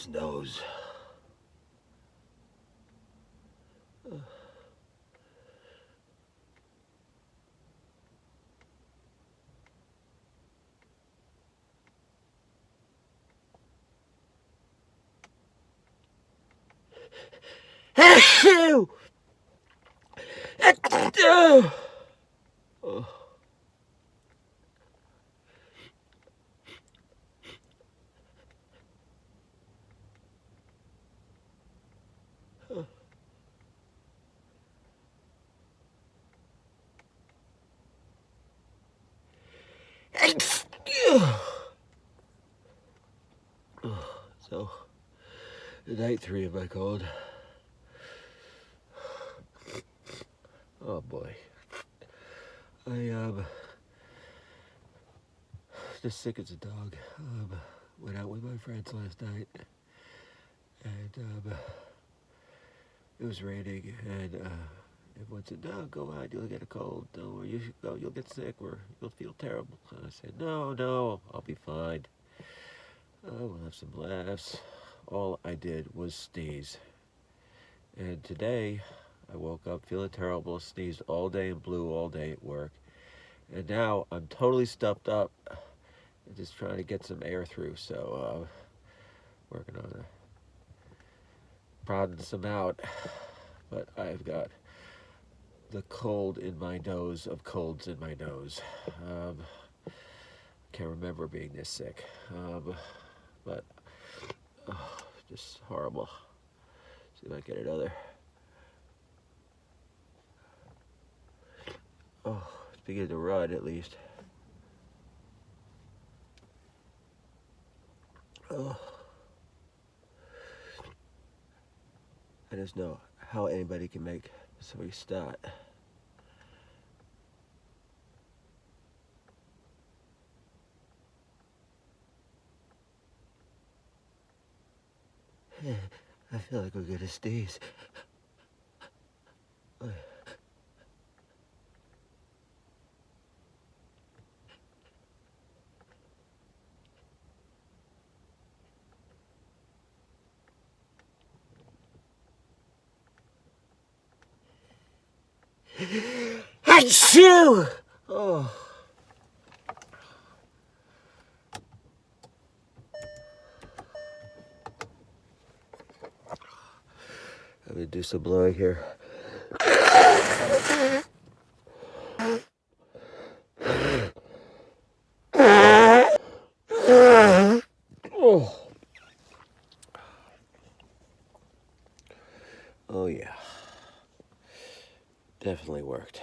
this nose. Oh. So, night 3 of my cold. Oh boy. I just sick as a dog. Went out with my friends last night, and it was raining, and everyone said, "No, go out. You'll get a cold. No, you should go. You'll get sick, or you'll feel terrible." And I said, "No, I'll be fine. We'll have some laughs." All I did was sneeze, and today I woke up feeling terrible. Sneezed all day and blew all day at work, and now I'm totally stuffed up. Just trying to get some air through, so working on broadening some out. But I've got the cold in my nose of colds in my nose. Can't remember being this sick, but just horrible. See if I can get another. Oh, it's beginning to run at least. Oh. I just know how anybody can make somebody start. I feel like we're gonna sneeze. Achoo! Oh. I'm gonna do some blowing here. Oh. Oh yeah. Definitely worked.